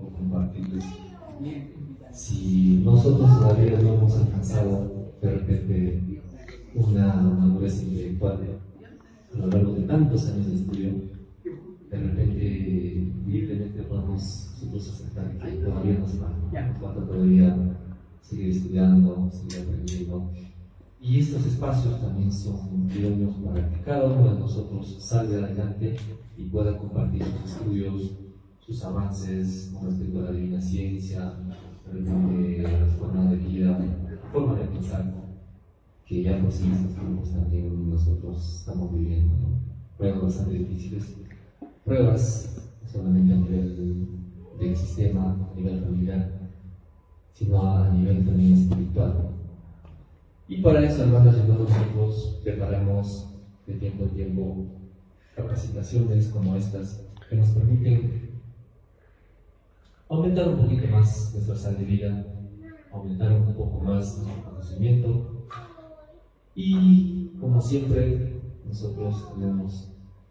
compartirles. Si nosotros todavía no hemos alcanzado de repente una madurez intelectual a lo largo de tantos años de estudio, de repente evidentemente podemos nosotros aceptar que todavía nos falta todavía seguir estudiando, seguir aprendiendo. Y estos espacios también son idóneos para que cada uno de nosotros salga adelante y pueda compartir sus estudios, sus avances con respecto a la divina ciencia, la forma de vida, la forma de pensar, que ya por sí en estos tiempos también nosotros estamos viviendo, ¿no? Pruebas bastante difíciles, pruebas no solamente a nivel del sistema, a nivel familiar, sino a nivel también espiritual. Y para eso, hermanos, nosotros preparamos de tiempo en tiempo capacitaciones como estas que nos permiten aumentar un poquito más nuestra sal de vida, aumentar un poco más nuestro conocimiento. Y como siempre, nosotros tenemos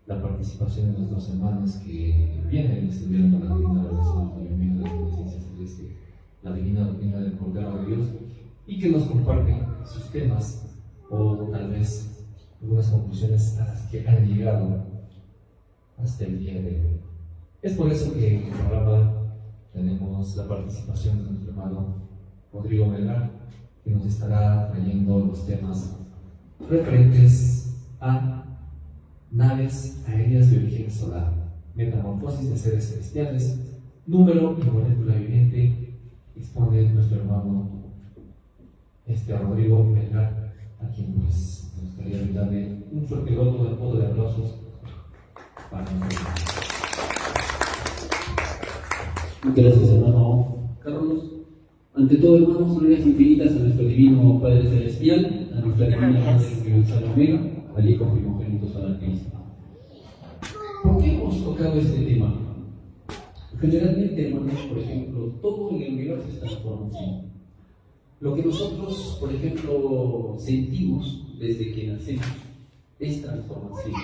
la participación de nuestros hermanos que vienen estudiando la divina revelación de la ciencia celeste, la divina doctrina del Cordero de Dios, y que nos comparten sus temas o tal vez algunas conclusiones a las que han llegado hasta el día de hoy. Es por eso que en el programa tenemos la participación de nuestro hermano Rodrigo Melgar, que nos estará trayendo los temas referentes a naves aéreas de origen solar, metamorfosis de seres celestiales, número y molécula viviente. Expone nuestro hermano Rodrigo Melgar, a quien pues nos gustaría brindarle un fuerte voto de aplausos para nosotros. Muchas gracias, hermano Carlos. Ante todo, hermanos, glorias infinitas a nuestro divino Padre Celestial, a nuestra divina Madre Universal Omega, al Hijo primogénito Solar Cristo. ¿Por qué hemos tocado este tema? Generalmente, hermanos, por ejemplo, todo en el universo está en formación. Lo que nosotros, por ejemplo, sentimos desde que nacemos es transformación.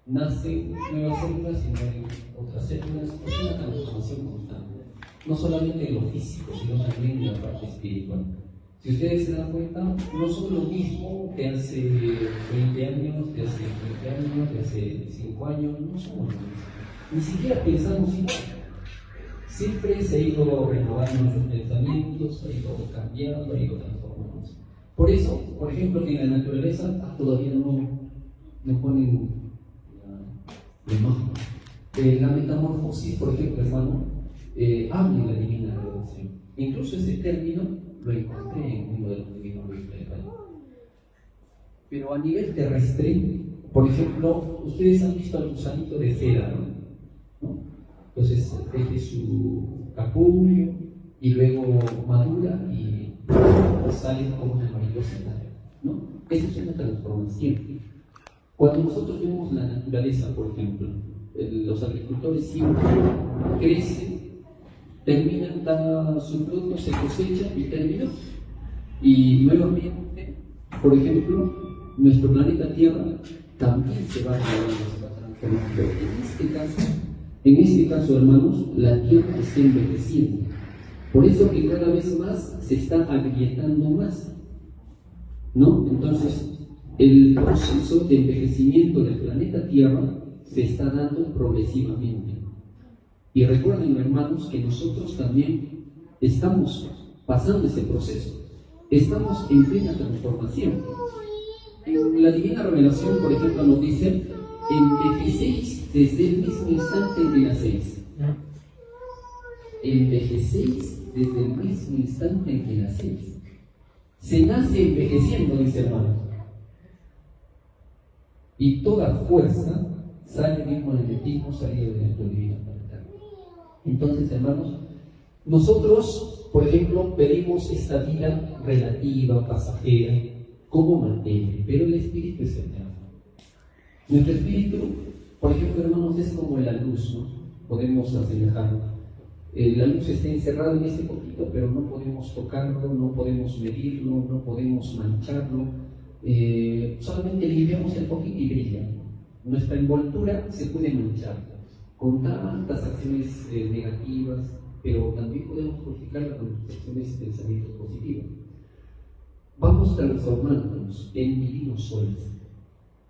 Nacen nuevas células y mueren otras células, es una transformación constante. No solamente en lo físico, sino también en la parte espiritual. Si ustedes se dan cuenta, no son lo mismo que hace 20 años, que hace 30 años, que hace 5 años, no somos lo mismo. Ni siquiera pensamos igual. Siempre se ha ido renovando nuestros pensamientos, se ha ido cambiando, ha ido transformándose. Por eso, por ejemplo, que en la naturaleza todavía no ponen la imagen. La metamorfosis, por ejemplo, hermano, habla en la divina revelación. Incluso ese término lo encontré en uno de los divinos libros. Pero a nivel terrestre, por ejemplo, ustedes han visto al gusanito de cera, ¿no? Entonces deje su capullo y luego madura y sale como una mariposita, ¿no? Esa es una transformación. Cuando nosotros vemos la naturaleza, por ejemplo, los agricultores siempre crecen, terminan, dan su fruto, se cosecha y terminó. Y nuevamente, por ejemplo, nuestro planeta Tierra también se va transformando. En este caso, hermanos, la Tierra está envejeciendo. Por eso que cada vez más se está agrietando más, ¿no? Entonces, el proceso de envejecimiento del planeta Tierra se está dando progresivamente. Y recuerden, hermanos, que nosotros también estamos pasando ese proceso. Estamos en plena transformación. En la Divina Revelación, por ejemplo, nos dice: envejecéis desde el mismo instante en que nacéis. Envejecéis desde el mismo instante en que nacéis. Se nace envejeciendo, dice hermano. Y toda fuerza sale mismo del mismo salido de nuestro divino Padre. Entonces, hermanos, nosotros, por ejemplo, pedimos esta vida relativa, pasajera, como materia, pero el espíritu es eterno. Nuestro espíritu, por ejemplo, hermanos, es como la luz, ¿no? Podemos asemejarlo. La luz está encerrada en este poquito, pero no podemos tocarlo, no podemos medirlo, no podemos mancharlo. Solamente limpiamos el poquito y brilla. Nuestra envoltura se puede manchar con tantas acciones negativas, pero también podemos purificarla con reflexiones y pensamientos positivos. Vamos transformándonos en divinos soles.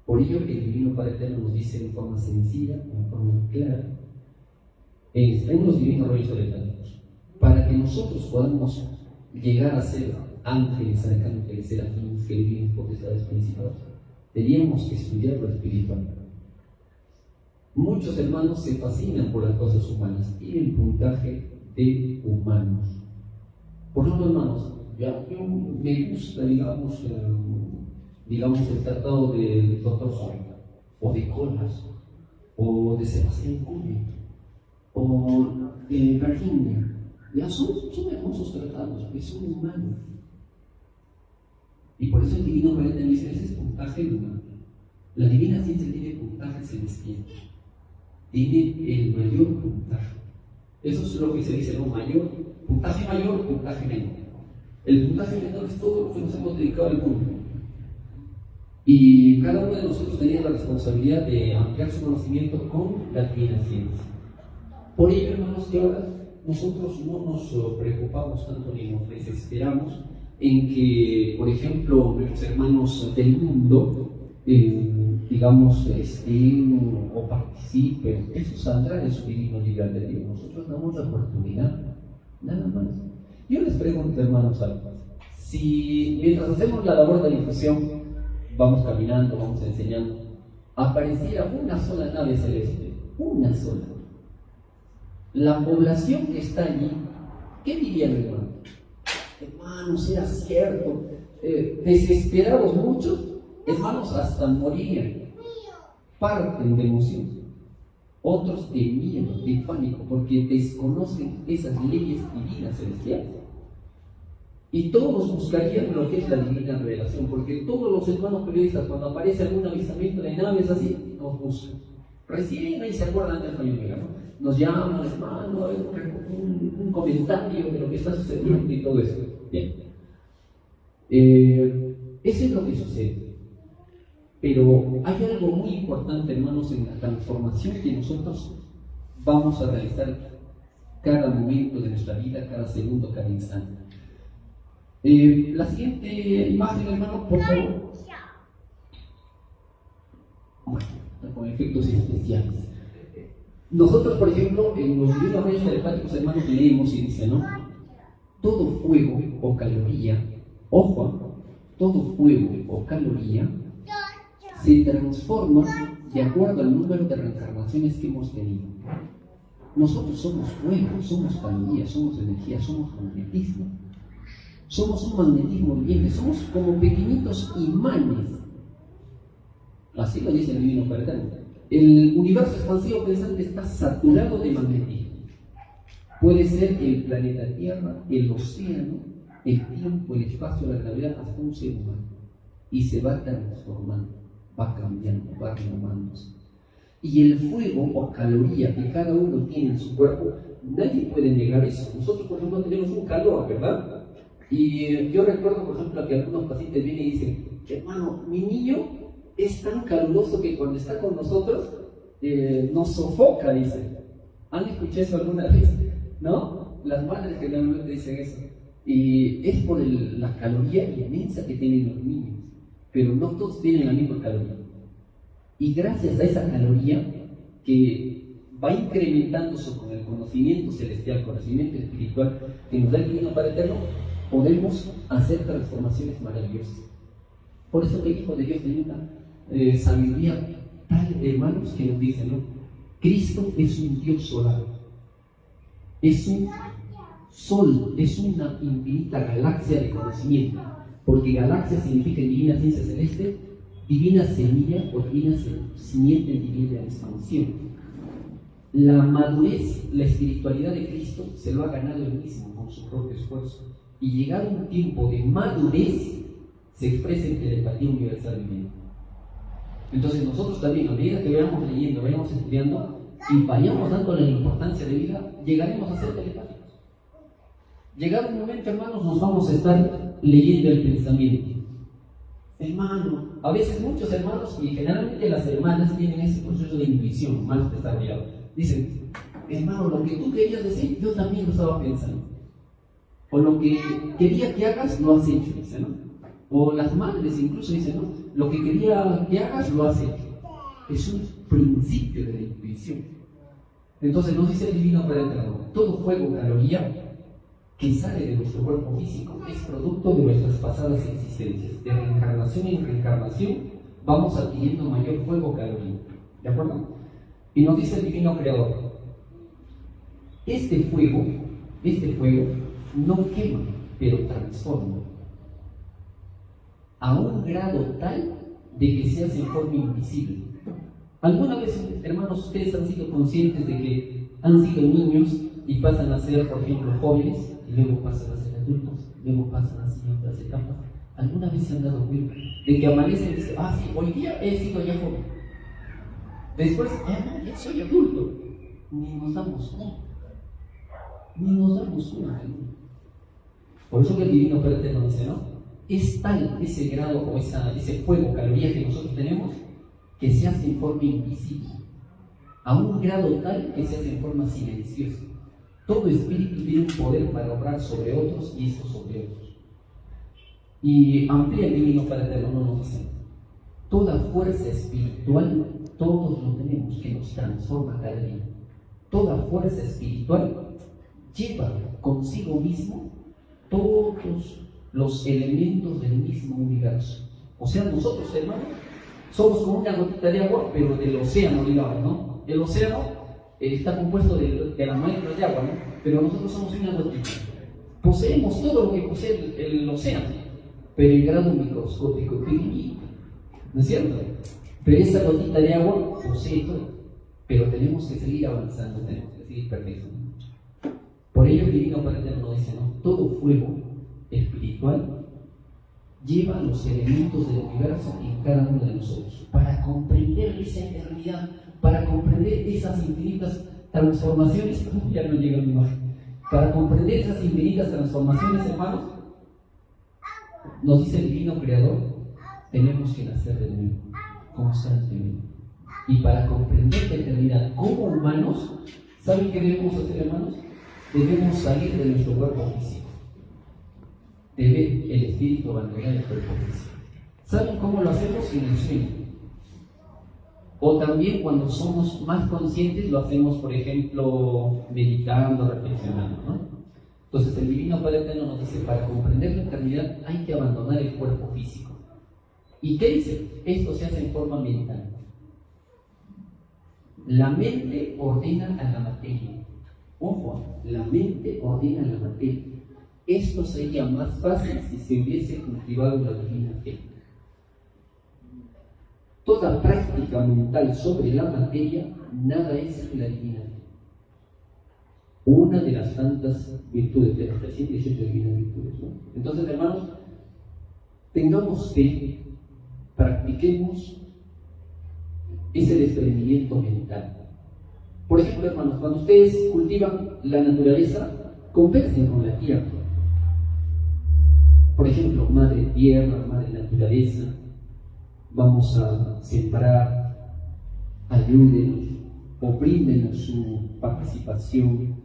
Por ello, el Divino Padre Eterno nos dice de forma sencilla, de forma clara, en los divinos rollos solitarios, para que nosotros podamos llegar a ser ángeles, arcángeles, serafines, querubines, potestades, principados, teníamos que estudiar lo espiritual. Muchos hermanos se fascinan por las cosas humanas y el puntaje de humanos. Por ejemplo, hermanos, yo me gusta, digamos, el tratado del Dr. Freud, o de Colas, o de Sebastián Kuhn, o de Berlinger. Ya son hermosos tratados, porque son humanos. Y por eso el Divino Padre Eterno dice: ese es puntaje humano. La Divina Ciencia tiene puntaje celestial, tiene el mayor puntaje. Eso es lo que se dice, ¿no? Mayor, puntaje menor. El puntaje menor es todo lo que nos hemos dedicado al público. Y cada uno de nosotros tenía la responsabilidad de ampliar su conocimiento con la Divina Ciencia. Por ello, hermanos, que ahora nosotros no nos preocupamos tanto ni nos desesperamos en que, por ejemplo, nuestros hermanos del mundo, digamos, estén o participen. Eso saldrá de su divino libre albedrío. Nosotros damos la oportunidad, nada más. Yo les pregunto, hermanos, algo. Si mientras hacemos la labor de difusión, vamos caminando, vamos enseñando, apareciera una sola nave celeste, una sola, la población que está allí, ¿qué dirían, hermano? Hermanos, era cierto. Desesperados muchos, hermanos, hasta morían, parten de emoción. Otros de miedo, de pánico, porque desconocen esas leyes divinas celestiales. Y todos buscarían lo que es la divina revelación, porque todos los hermanos periodistas, cuando aparece algún avistamiento de naves así, nos buscan. Recién ahí se acuerdan del Rayo Omega, ¿no? Nos llaman, hermano, un comentario de lo que está sucediendo y todo eso. Bien. Eso es lo que sucede. Pero hay algo muy importante, hermanos, en la transformación que nosotros vamos a realizar cada momento de nuestra vida, cada segundo, cada instante. La siguiente imagen, hermano, por favor. Bueno, con efectos especiales. Nosotros, por ejemplo, en los divinos rayos telepáticos, hermanos, leemos y dice, ¿no? Todo fuego o caloría, ojo, todo fuego o caloría se transforma de acuerdo al número de reencarnaciones que hemos tenido. Nosotros somos fuego, somos caloría, somos energía, somos magnetismo. Somos un magnetismo viviente, somos como pequeñitos imanes. Así lo dice el Divino Padre Eterno. El universo expansivo pensante está saturado de magnetismo. Puede ser el planeta Tierra, el océano, el tiempo, el espacio, la gravedad, hasta un ser humano. Y se va transformando, va cambiando, va renovándose. Y el fuego o caloría que cada uno tiene en su cuerpo, nadie puede negar eso. Nosotros, por ejemplo, tenemos un calor, ¿verdad? Y yo recuerdo, por ejemplo, que algunos pacientes vienen y dicen: hermano, mi niño es tan caluroso que cuando está con nosotros nos sofoca, dicen. ¿Han escuchado eso alguna vez? ¿No? Las madres generalmente dicen eso. Y es por la caloría inmensa que tienen los niños. Pero no todos tienen la misma caloría. Y gracias a esa caloría que va incrementándose con el conocimiento celestial, conocimiento espiritual que nos da el Divino Padre Eterno, podemos hacer transformaciones maravillosas. Por eso el Hijo de Dios tiene una sabiduría tal, hermanos, que nos dice, ¿no? Cristo es un Dios solar, es un sol, es una infinita galaxia de conocimiento, porque galaxia significa divina ciencia celeste, divina semilla o divina simiente divina de expansión. La madurez, la espiritualidad de Cristo se lo ha ganado él mismo con su propio esfuerzo. Y llegado un tiempo de madurez, se expresa en telepatía universal viviente. Entonces nosotros también, a medida que vayamos leyendo, vayamos estudiando y vayamos dándole la importancia de vida, llegaremos a ser telepáticos. Llegado un momento, hermanos, nos vamos a estar leyendo el pensamiento. Hermano, a veces muchos hermanos, y generalmente las hermanas, tienen ese proceso de intuición más desarrollado. Dicen: hermano, lo que tú querías decir, yo también lo estaba pensando. O lo que quería que hagas, lo has hecho, dice, ¿no? O las madres incluso dicen, ¿no? Lo que quería que hagas, lo has hecho. Es un principio de la intuición. Entonces nos dice el Divino Padre Eterno, todo fuego, caloría, que sale de nuestro cuerpo físico es producto de nuestras pasadas existencias. De reencarnación en reencarnación vamos adquiriendo mayor fuego, caloría. ¿De acuerdo? Y nos dice el Divino Creador, este fuego no quema, pero transforma. A un grado tal de que se hace en forma invisible. ¿Alguna vez, hermanos, ustedes han sido conscientes de que han sido niños y pasan a ser, por ejemplo, jóvenes, y luego pasan a ser adultos, luego pasan a ser otras etapas? ¿Alguna vez se han dado cuenta de que amanecen y dicen, sí, hoy día he sido ya joven? Después, no, ya soy adulto. Ni nos damos cuenta. Por eso que el Divino Padre Eterno dice, ¿no? Es tal ese grado o ese fuego, caloría que nosotros tenemos, que se hace en forma invisible, a un grado tal que se hace en forma silenciosa. Todo espíritu tiene un poder para obrar sobre otros y estos sobre otros. Y amplía el Divino Padre Eterno, nos dice, toda fuerza espiritual, todos lo tenemos, que nos transforma cada día. Toda fuerza espiritual lleva consigo mismo todos los elementos del mismo universo. O sea, nosotros, hermanos, somos como una gotita de agua, pero del océano, digamos, ¿no? El océano está compuesto de las moléculas de agua, ¿no? Pero nosotros somos una gotita. Poseemos todo lo que posee el océano, pero en grado microscópico, pequeñito, ¿no es cierto? Pero esa gotita de agua posee todo, pero tenemos que seguir avanzando, tenemos que seguir perfeccionando. Por ello el Divino Padre Eterno dice, ¿no? Todo fuego espiritual lleva los elementos del universo en cada uno de nosotros, para comprender esa eternidad, para comprender esas infinitas transformaciones. Ya no llega mi imagen. Para comprender esas infinitas transformaciones, hermanos, nos dice el Divino Creador, tenemos que nacer de nuevo, constantemente. Y para comprender la eternidad como humanos, ¿saben qué debemos hacer, hermanos? Debemos salir de nuestro cuerpo físico. Debe el espíritu abandonar el cuerpo físico. ¿Saben cómo lo hacemos? En el sueño. O también cuando somos más conscientes lo hacemos, por ejemplo, meditando, reflexionando, ¿no? Entonces el Divino Padre Eterno nos dice, para comprender la eternidad hay que abandonar el cuerpo físico. ¿Y qué dice? Esto se hace en forma mental. La mente ordena a la materia. Ojo, la mente ordena la materia. Esto sería más fácil si se hubiese cultivado la divina fe. Toda práctica mental sobre la materia, nada es sin la divina fe. Una de las tantas virtudes, de las 318 divinas virtudes, ¿no? Entonces, hermanos, tengamos fe, practiquemos ese desprendimiento mental. Por ejemplo, hermanos, cuando ustedes cultivan la naturaleza, conversen con la tierra. Por ejemplo, madre tierra, madre naturaleza, vamos a sembrar, ayúdenos o bríndenos su participación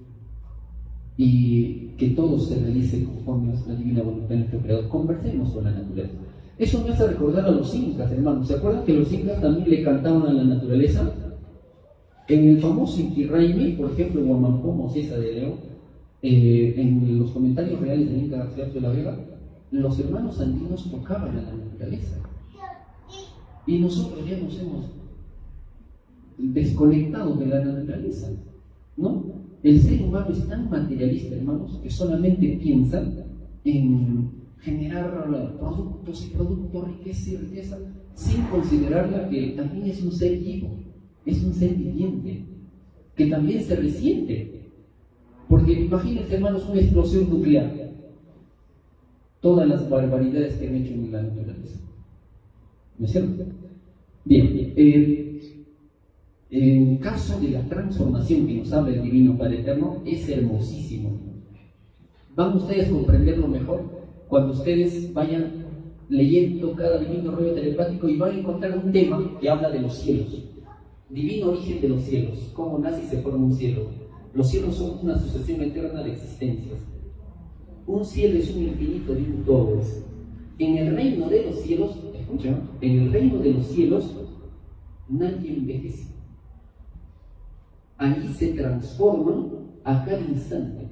y que todo se realice conforme a la divina voluntad de nuestro Creador. Conversemos con la naturaleza. Eso me hace recordar a los incas, hermanos. ¿Se acuerdan que los incas también le cantaban a la naturaleza? En el famoso Inti Raymi, por ejemplo, en Huamampó, César de León, en los comentarios reales de Inca García de la Vega, los hermanos andinos tocaban a la naturaleza. Y nosotros ya nos hemos desconectado de la naturaleza, ¿no? El ser humano es tan materialista, hermanos, que solamente piensa en generar productos y productos, riqueza y riqueza, sin considerarla que también es un ser vivo, es un ser viviente, que también se resiente. Porque imagínense, hermanos, una explosión nuclear, todas las barbaridades que han hecho en la naturaleza, ¿no es cierto? Bien, en caso de la transformación que nos habla el Divino Padre Eterno, es hermosísimo. Van ustedes a comprenderlo mejor cuando ustedes vayan leyendo cada divino rollo telepático y van a encontrar un tema que habla de los cielos. Divino origen de los cielos, cómo nace y se forma un cielo. Los cielos son una sucesión eterna de existencias. Un cielo es un infinito de un todo. En el reino de los cielos, escucha, en el reino de los cielos nadie envejece. Allí se transforman a cada instante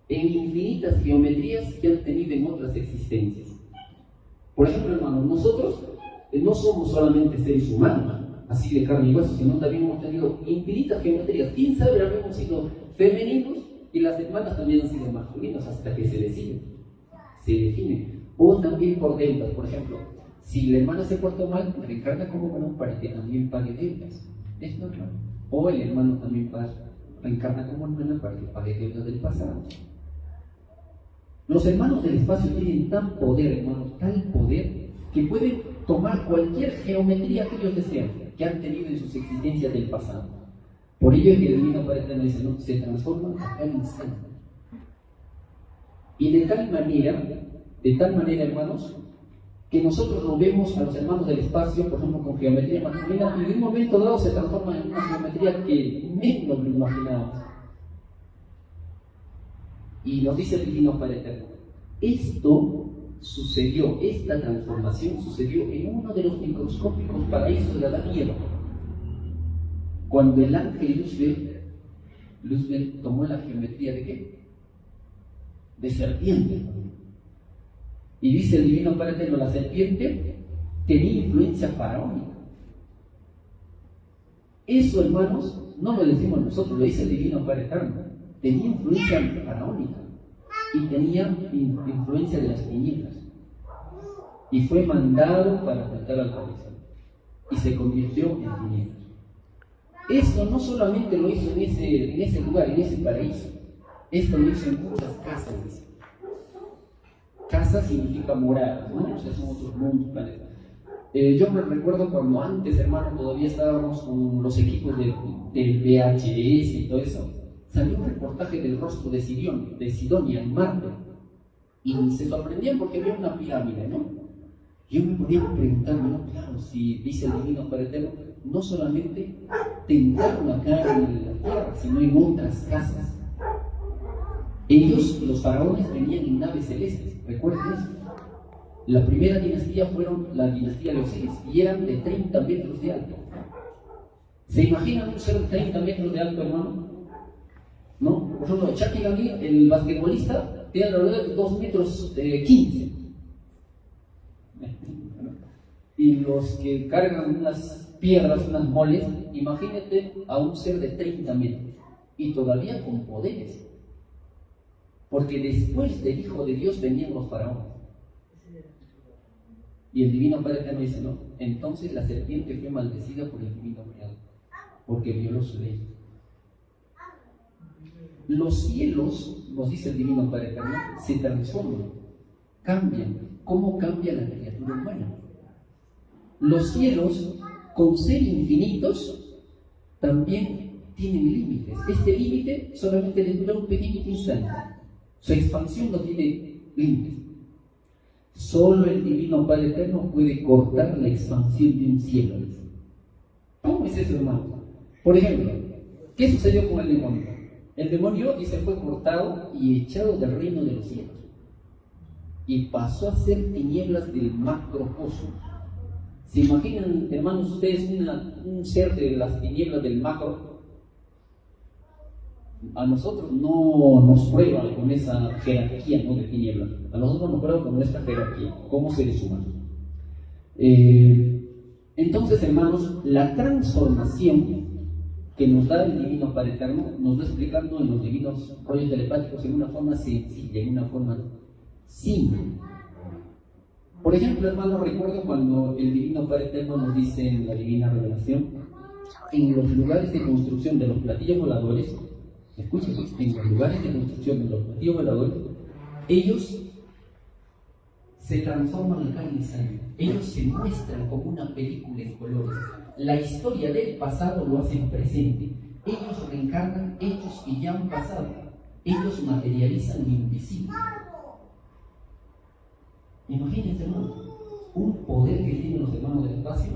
en infinitas geometrías que han tenido en otras existencias. Por ejemplo, hermanos, nosotros no somos solamente seres humanos, así de carne y hueso, sino también hemos tenido infinitas geometrías. ¿Quién sabe? Habíamos sido femeninos y las hermanas también han sido masculinos hasta que se define. O también por deudas, por ejemplo, si la hermana se portó mal, reencarna como varón para que también pague deudas. Es normal. O el hermano también reencarna como hermana para que pague deudas del pasado. Los hermanos del espacio tienen tal poder, hermanos, tal poder, que pueden tomar cualquier geometría que ellos desean, que han tenido en sus existencias del pasado. Por ello es que el Divino Padre Eterno dice, ¿no? Se transforman a cada instante. Y de tal manera, hermanos, que nosotros nos vemos a los hermanos del espacio, por ejemplo, con geometría masculina, y de un momento dado se transforman en una geometría que menos lo imaginábamos. Y nos dice el Divino Padre Eterno, esta transformación sucedió en uno de los microscópicos paraísos de Adán y Eva, cuando el ángel Luzbel tomó la geometría ¿de qué? De serpiente. Y dice el Divino Padre Eterno, la serpiente tenía influencia faraónica. Eso, hermanos, no lo decimos nosotros, lo dice el Divino Padre Eterno. Tenía influencia faraónica y tenía influencia de las tinieblas. Y fue mandado para afrontar al paraíso. Y se convirtió en tinieblas. Esto no solamente lo hizo en ese lugar, en ese paraíso. Esto lo hizo en muchas casas, dice. Casa significa morada, ¿no? O sea, son otros mundos, planetas. Yo me recuerdo cuando antes, hermano, todavía estábamos con los equipos del VHS y todo eso. Salió un reportaje del rostro de Sidonia en Marte. Y se sorprendían porque había una pirámide, ¿no? Yo me ponía a preguntarme, ¿no? Claro, si dice el Divino Padre Eterno, no solamente tentaron acá en la tierra, sino en otras casas. Ellos, los faraones, venían en naves celestes, recuerden eso. La primera dinastía fueron la dinastía de Osiris y eran de 30 metros de alto. ¿Se imaginan un ser de 30 metros de alto, hermano? ¿No? Por ejemplo, Shaquille O'Neal, el basquetbolista, tiene alrededor de 2 metros 15. Y los que cargan unas piedras, unas moles, imagínate a un ser de 30 metros y todavía con poderes. Porque después del Hijo de Dios venían los faraones. Y el Divino Padre Eterno dice, no, entonces la serpiente fue maldecida por el Divino Creador, porque violó su ley. Los cielos, nos dice el Divino Padre Eterno, se transforman, cambian. ¿Cómo cambia la criatura humana? Los cielos, con ser infinitos, también tienen límites. Este límite solamente le dura un pequeño instante. Su expansión no tiene límites. Solo el Divino Padre Eterno puede cortar la expansión de un cielo. ¿Cómo es eso, hermano? Por ejemplo, ¿qué sucedió con el demonio? El demonio, dice, fue cortado y echado del reino de los cielos. Y pasó a ser tinieblas del macrocosmos. ¿Se imaginan, hermanos, ustedes un ser de las tinieblas del macro? A nosotros no nos prueba con esa jerarquía, ¿no?, de tinieblas. A nosotros nos prueba con nuestra jerarquía, como seres humanos. Entonces, hermanos, la transformación que nos da el Divino Padre Eterno nos va explicando en los divinos rollos telepáticos en una forma sencilla, en una forma simple. Por ejemplo, hermanos, recuerdo cuando el Divino Padre Eterno nos dice en la Divina Revelación, en los lugares de construcción de los platillos voladores, escuchen, en los lugares de construcción de los platillos voladores, ellos se transforman en cada instante. Ellos se muestran como una película en colores. La historia del pasado lo hacen presente. Ellos reencarnan hechos que ya han pasado. Ellos materializan lo invisible. Imagínense, hermano, un poder que tienen los hermanos del espacio.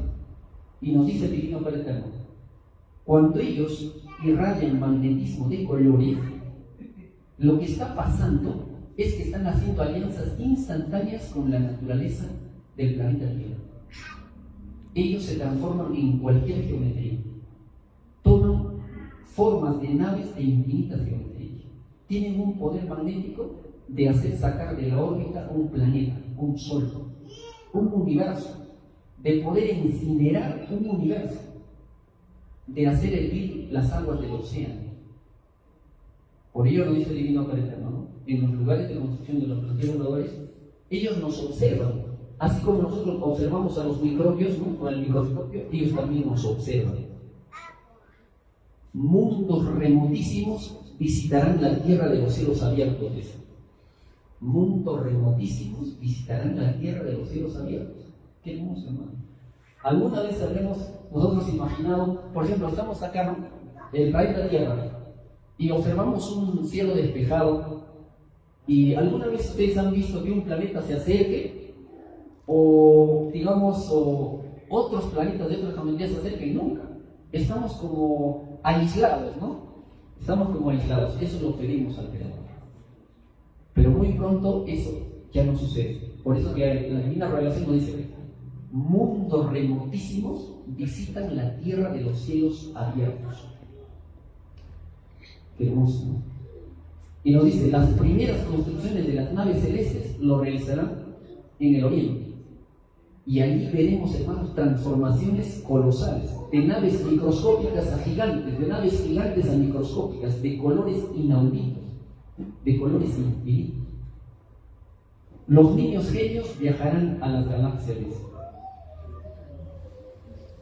Y nos dice el Divino Padre Eterno, cuando ellos irradian magnetismo de colores, lo que está pasando es que están haciendo alianzas instantáneas con la naturaleza del planeta Tierra. Ellos se transforman en cualquier geometría, toman formas de naves de infinitas geometrías, tienen un poder magnético de hacer sacar de la órbita un planeta, un sol, un universo, de poder incinerar un universo, de hacer hervir las aguas del océano. Por ello lo dice el Divino Padre Eterno, ¿no? En los lugares de construcción de los planetas voladores, ellos nos observan, así como nosotros observamos a los microbios, ¿no? Con el microscopio, ellos también nos observan. Mundos remotísimos visitarán la tierra de los cielos abiertos. Mundos remotísimos visitarán la tierra de los cielos abiertos. Qué hermoso, hermano. ¿Alguna vez habremos nosotros imaginado, por ejemplo, estamos acá, ¿no? El planeta Tierra, y observamos un cielo despejado, y alguna vez ustedes han visto que un planeta se acerque, o digamos, o otros planetas de otras geometrías se acerquen? Nunca. Estamos como aislados, ¿no? Estamos como aislados. Eso lo pedimos al Creador. Pero muy pronto eso ya no sucede. Por eso que la Divina Revelación nos dice: mundos remotísimos visitan la tierra de los cielos abiertos. Qué hermoso, ¿no? Y nos dice: las primeras construcciones de las naves celestes lo realizarán en el oriente. Y allí veremos, hermanos, transformaciones colosales, de naves microscópicas a gigantes, de naves gigantes a microscópicas, de colores inauditos, de colores infinitos. Los niños genios viajarán a las galaxias.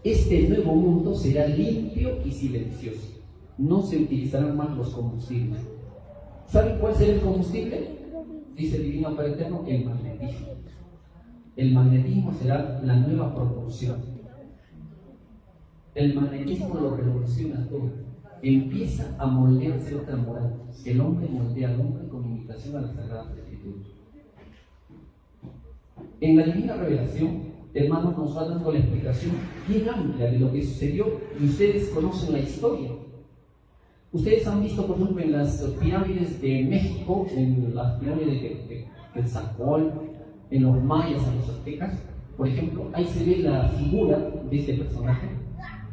Este nuevo mundo será limpio y silencioso. No se utilizarán más los combustibles. ¿Saben cuál será el combustible? Dice el Divino Padre Eterno: el magnetismo. El magnetismo será la nueva propulsión. El magnetismo lo revoluciona todo. Empieza a moldearse otra moral. El hombre moldea al hombre con imitación a las Sagradas Escrituras. En la Divina Revelación, hermanos, nos va dando la explicación bien amplia de lo que sucedió, y ustedes conocen la historia. Ustedes han visto, por ejemplo, en las pirámides de México, en las pirámides de Quetzalcóatl, en los mayas, en los aztecas, por ejemplo, ahí se ve la figura de este personaje,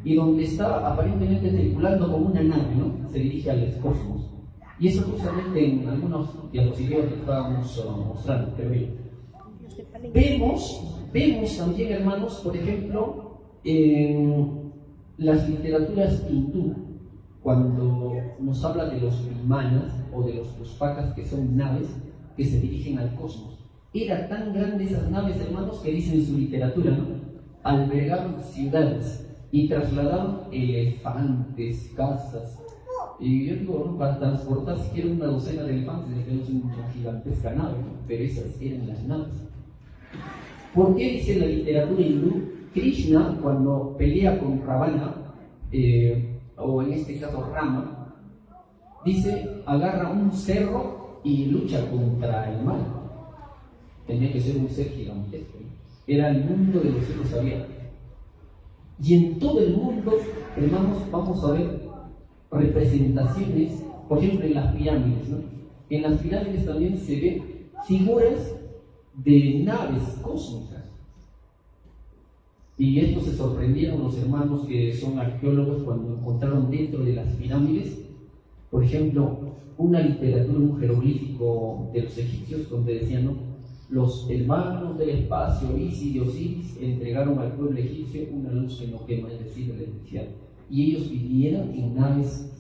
y donde está aparentemente circulando como una nave, ¿no? Se dirige al cosmos. Y eso justamente en algunos diapositivas que estábamos mostrando, pero bien. Vemos también, hermanos, por ejemplo, en las literaturas hindú, cuando nos habla de los vimanas o de los pushpakas, que son naves que se dirigen al cosmos. Era tan grande esas naves, hermanos, que dicen en su literatura, ¿no? Albergaron ciudades y trasladaron elefantes, casas. Y yo digo, ¿no? Para transportar siquiera una docena de elefantes, es una gigantesca nave, ¿no? Pero esas eran las naves. ¿Por qué dice la literatura hindú? Krishna, cuando pelea con Ravana, o en este caso Rama, dice: agarra un cerro y lucha contra el mal. Tenía que ser un ser gigantesco. Era el mundo de los cielos abiertos. Y en todo el mundo, hermanos, vamos a ver representaciones, por ejemplo, en las pirámides, ¿no? En las pirámides también se ven figuras de naves cósmicas. Y esto se sorprendieron los hermanos que son arqueólogos cuando encontraron dentro de las pirámides, por ejemplo, una literatura, un jeroglífico de los egipcios, donde decían, ¿no? Los hermanos del espacio, Isis y Osiris, entregaron al pueblo egipcio una luz que no quema, es decir, electricidad. Y ellos vivieron en naves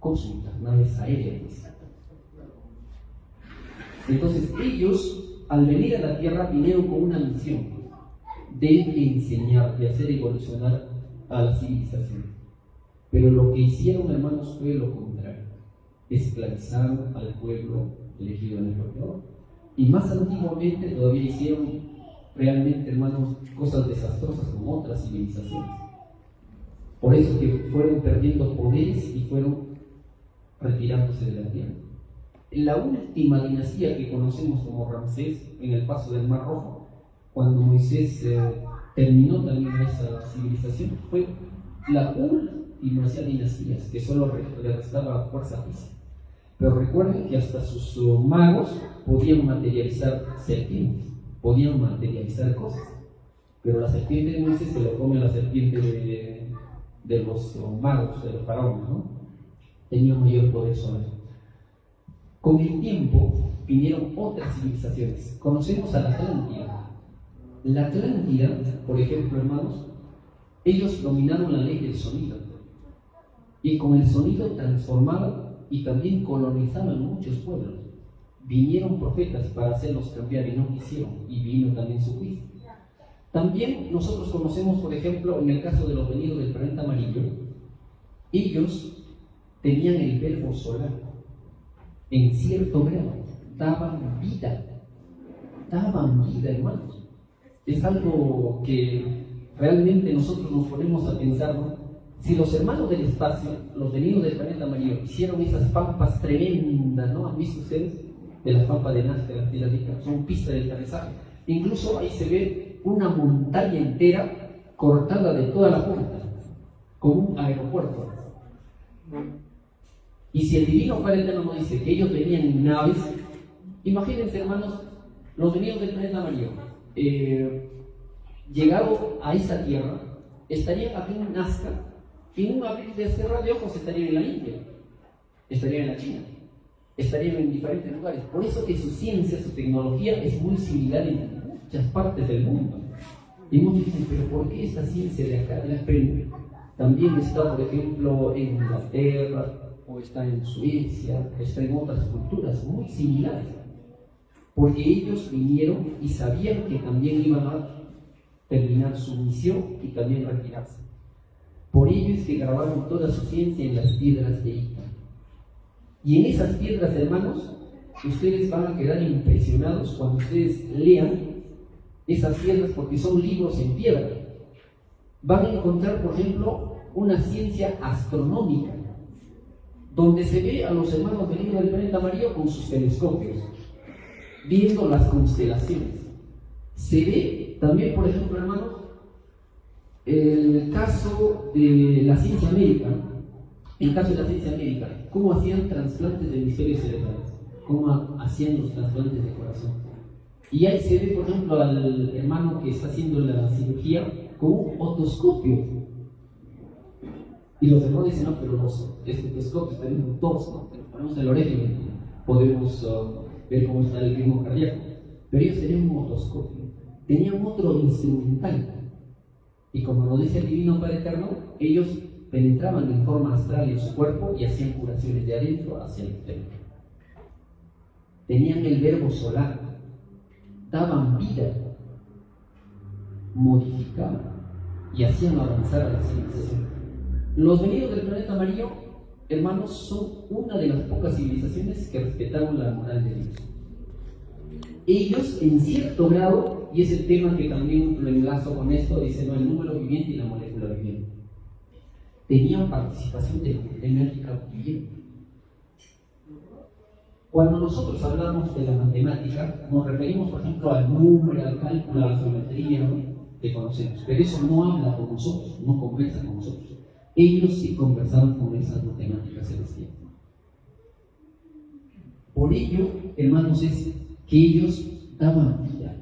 cósmicas, naves aéreas. Entonces ellos, al venir a la Tierra, vinieron con una misión de enseñar, de hacer evolucionar a la civilización. Pero lo que hicieron, hermanos, fue lo contrario: esclavizaron al pueblo elegido en el Señor. Y más antiguamente todavía hicieron realmente, hermanos, cosas desastrosas con otras civilizaciones. Por eso que fueron perdiendo poderes y fueron retirándose de la tierra. La última dinastía que conocemos como Ramsés, en el paso del Mar Rojo, cuando Moisés terminó también esa civilización, fue la y no hacía dinastías, que solo le restaba fuerza física. Pero recuerden que hasta sus magos podían materializar serpientes, podían materializar cosas. Pero la serpiente de Moisés se lo come a la serpiente de los magos, de los faraones, ¿no? Tenía mayor poder sobre él. Con el tiempo vinieron otras civilizaciones. Conocemos a la Atlántida. La Atlántida, por ejemplo, hermanos, ellos dominaron la ley del sonido. Y con el sonido transformaban y también colonizaban muchos pueblos. Vinieron profetas para hacerlos cambiar y no quisieron, y vino también su juicio. También nosotros conocemos, por ejemplo, en el caso de los venidos del planeta amarillo, ellos tenían el verbo solar en cierto grado, daban vida, hermanos. Es algo que realmente nosotros nos ponemos a pensar, ¿no? Si los hermanos del espacio, los venidos del planeta amarillo, hicieron esas pampas tremendas, ¿no? ¿Han visto ustedes? De las pampas de Nazca, de las ricas, son pistas de aterrizaje. Incluso ahí se ve una montaña entera cortada de toda la punta, como un aeropuerto. Y si el Divino Padre Eterno nos dice que ellos venían en naves, imagínense, hermanos, los venidos del planeta amarillo, llegado a esa tierra, estarían aquí en Nazca, y en un abrir de cerrar de ojos estarían en la India, estarían en la China, estarían en diferentes lugares. Por eso que su ciencia, su tecnología es muy similar en muchas partes del mundo. Y muchos dicen, pero ¿por qué esta ciencia de acá de la Perú también está, por ejemplo, en Inglaterra, o está en Suecia, está en otras culturas muy similares? Porque ellos vinieron y sabían que también iban a terminar su misión y también retirarse. Por ello es que grabaron toda su ciencia en las piedras de Ica. Y en esas piedras, hermanos, ustedes van a quedar impresionados cuando ustedes lean esas piedras, porque son libros en piedra. Van a encontrar, por ejemplo, una ciencia astronómica, donde se ve a los hermanos venidos del planeta amarillo con sus telescopios, viendo las constelaciones. Se ve también, por ejemplo, hermanos, el caso de la ciencia médica, cómo hacían trasplantes de hemisferios cerebrales, cómo hacían los trasplantes de corazón. Y ahí se ve, por ejemplo, al hermano que está haciendo la cirugía con un otoscopio. Y los demás dicen, no, pero los estetoscopios tenemos dos, ¿no? Ponemos el oreja y podemos ver cómo está el ritmo cardíaco. Pero ellos tenían un otoscopio, tenían otro instrumental. Y como nos dice el Divino Padre Eterno, ellos penetraban en forma astral en su cuerpo y hacían curaciones de adentro hacia el exterior. Tenían el verbo solar, daban vida, modificaban y hacían avanzar a la civilización. Los venidos del planeta amarillo, hermanos, son una de las pocas civilizaciones que respetaron la moral de Dios. Ellos, en cierto grado, y es el tema que también lo enlazo con esto, dice, no, el número viviente y la molécula viviente, tenían participación enérgica viviente. Cuando nosotros hablamos de la matemática, nos referimos, por ejemplo, al número, al cálculo, a la geometría, ¿no? Que conocemos, pero eso no habla con nosotros, no conversa con nosotros. Ellos sí conversaban con esas matemáticas celestiales. Por ello, hermanos, es que ellos daban vida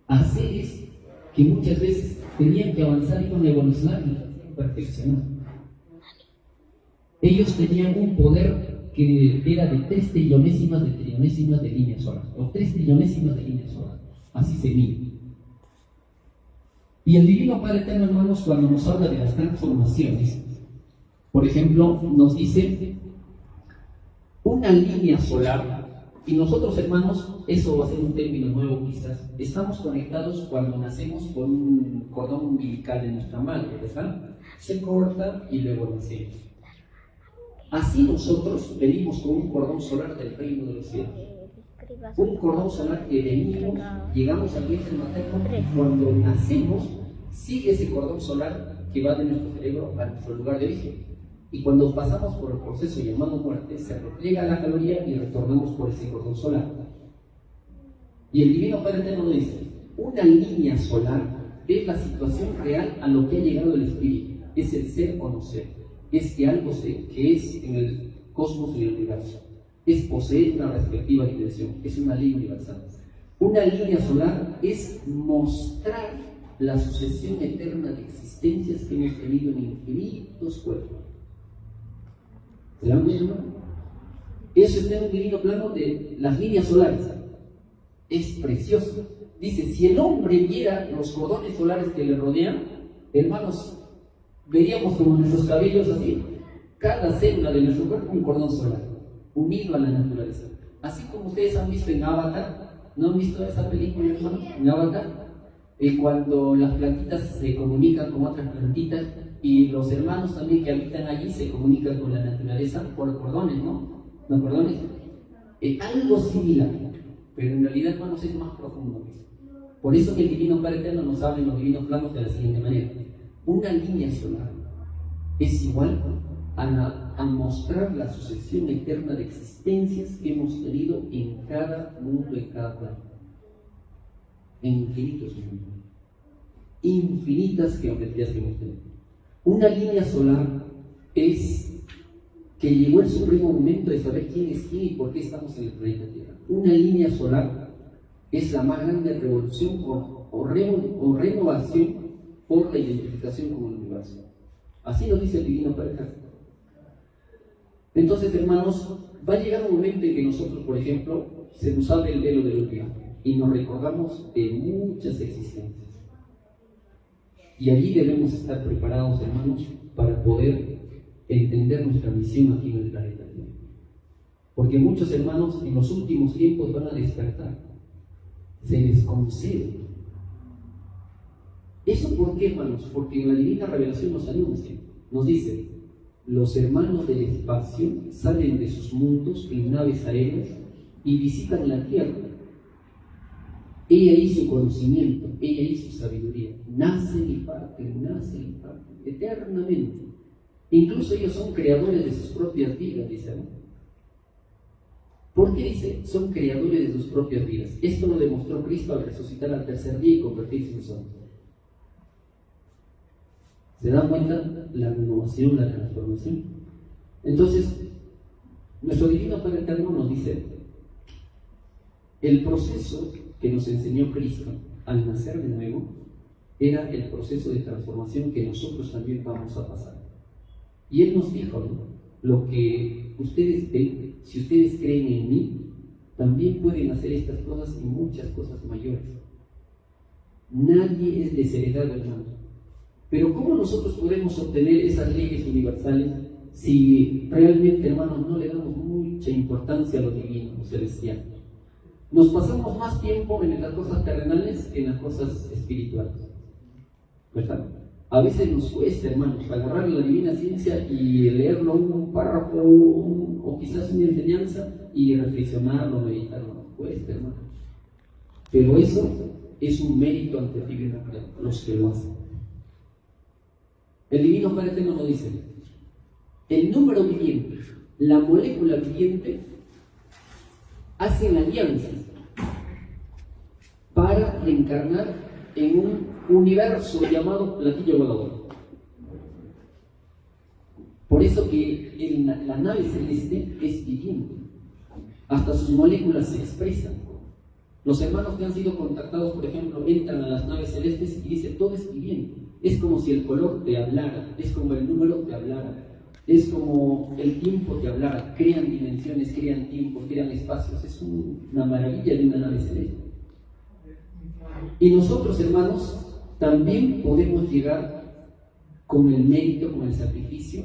a seres que muchas veces tenían que avanzar, iban a evolucionar y perfeccionar. Ellos tenían un poder que era de 3 trillonésimas de trillonesimas de líneas solar, o 3 trillonésimas de líneas solar, así se mide. Y el Divino Padre Eterno, hermanos, cuando nos habla de las transformaciones, por ejemplo, nos dice una línea solar. Y nosotros, hermanos, eso va a ser un término nuevo quizás, estamos conectados cuando nacemos con un cordón umbilical de nuestra madre, ¿verdad? Se corta y luego nacemos. Así nosotros venimos con un cordón solar del reino de los cielos. Un cordón solar que venimos, llegamos al vientre materno y cuando nacemos, sigue ese cordón solar que va de nuestro cerebro a nuestro lugar de origen. Y cuando pasamos por el proceso llamado muerte, se repliega la caloría y retornamos por ese cordón solar. Y el Divino Padre Eterno nos dice, una línea solar es la situación real a lo que ha llegado el espíritu. es el ser o no ser, es que algo que es en el cosmos y el universo, es poseer una respectiva dimensión, es una ley universal. Una línea solar es mostrar la sucesión eterna de existencias que hemos tenido en infinitos cuerpos. ¿Se dan cuenta? Eso está en un divino plano de las líneas solares. Es precioso. Dice, si el hombre viera los cordones solares que le rodean, hermanos, veríamos como nuestros cabellos así, cada célula de nuestro cuerpo un cordón solar, unido a la naturaleza. Así como ustedes han visto en Avatar, ¿no han visto esa película, hermano? En Avatar, cuando las plantitas se comunican con otras plantitas y los hermanos también que habitan allí se comunican con la naturaleza por cordones, ¿no? ¿No cordones? Algo similar, pero en realidad, hermanos, es más profundo. Por eso que el Divino Padre Eterno nos habla en los divinos planos de la siguiente manera. Una línea solar es igual a mostrar la sucesión eterna de existencias que hemos tenido en cada mundo, en cada plano. En infinitos mundos. Infinitas geometrías que hemos tenido. Una línea solar es que llegó el supremo momento de saber quién es quién y por qué estamos en el planeta Tierra. Una línea solar es la más grande revolución o renovación por la identificación con el universo. Así nos dice el Divino Padre Eterno. Entonces, hermanos, va a llegar un momento en que nosotros, por ejemplo, se nos abre el velo del olvido y nos recordamos de muchas existencias. Y allí debemos estar preparados, hermanos, para poder entender nuestra misión aquí en el planeta Tierra. Porque muchos hermanos en los últimos tiempos van a despertar. Se les concede. ¿Eso por qué, hermanos? Porque en la Divina Revelación nos anuncia, nos dice, los hermanos del espacio salen de sus mundos en naves aéreas y visitan la Tierra. Ella hizo conocimiento, ella hizo sabiduría, nacen y parten, eternamente. Incluso ellos son creadores de sus propias vidas, dice, ¿no? ¿Por qué dice? Son creadores de sus propias vidas. Esto lo demostró Cristo al resucitar al tercer día y convertirse en santo. ¿Se dan cuenta? La renovación, la transformación. Entonces, nuestro Divino Padre Eterno nos dice, el proceso que nos enseñó Cristo al nacer de nuevo era el proceso de transformación que nosotros también vamos a pasar. Y Él nos dijo, ¿no? Lo que ustedes ven, si ustedes creen en mí, también pueden hacer estas cosas y muchas cosas mayores. Nadie es desheredado, hermanos. Pero ¿cómo nosotros podemos obtener esas leyes universales si realmente, hermanos, no le damos mucha importancia a lo divino, a lo celestial? Nos pasamos más tiempo en las cosas terrenales que en las cosas espirituales, ¿verdad? A veces nos cuesta, hermanos, agarrar la divina ciencia y leerlo un párrafo o quizás una enseñanza y reflexionarlo, meditarlo. Nos cuesta, hermanos. Pero eso es un mérito ante el divino Padre, los que lo hacen. El Divino Padre Eterno nos dice, el número viviente, la molécula viviente, hacen alianzas para encarnar en un universo llamado platillo volador. Por eso que la nave celeste es viviente, hasta sus moléculas se expresan. Los hermanos que han sido contactados, por ejemplo, entran a las naves celestes y dicen, todo es viviente. Es como si el color te hablara, es como el número te hablara, es como el tiempo te hablara. Crean dimensiones, crean tiempos, crean espacios. Es una maravilla de una nave celeste. Y nosotros, hermanos, también podemos llegar con el mérito, con el sacrificio,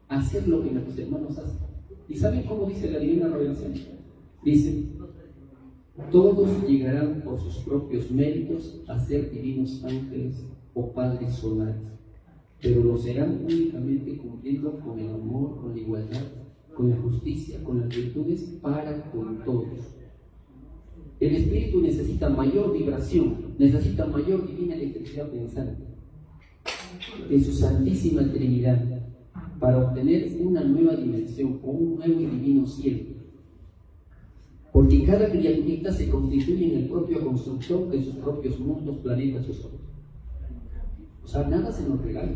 a hacer lo que nuestros hermanos hacen. ¿Y saben cómo dice la Divina Revelación? Dice, todos llegarán por sus propios méritos a ser divinos ángeles o padres solares, pero lo serán únicamente cumpliendo con el amor, con la igualdad, con la justicia, con las virtudes para con todos. El espíritu necesita mayor vibración, necesita mayor divina electricidad pensante en su santísima Trinidad para obtener una nueva dimensión o un nuevo y divino cielo. Porque cada criaturita se constituye en el propio constructor de sus propios mundos, planetas o soles. O sea, nada se nos regala.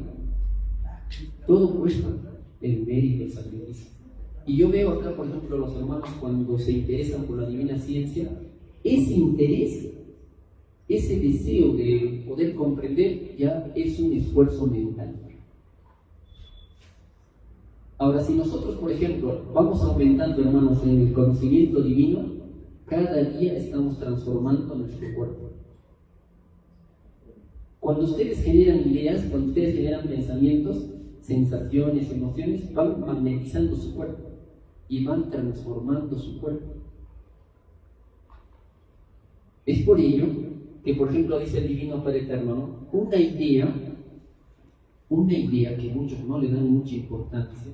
Todo cuesta el mérito, el sacrificio. Y yo veo acá, por ejemplo, los hermanos cuando se interesan por la divina ciencia, ese interés, ese deseo de poder comprender ya es un esfuerzo mental. Ahora, si nosotros, por ejemplo, vamos aumentando, hermanos, en el conocimiento divino, cada día estamos transformando nuestro cuerpo. Cuando ustedes generan ideas, cuando ustedes generan pensamientos, sensaciones, emociones, van magnetizando su cuerpo y van transformando su cuerpo. Es por ello que, por ejemplo, dice el Divino Padre Eterno, ¿no? Una idea que muchos no le dan mucha importancia,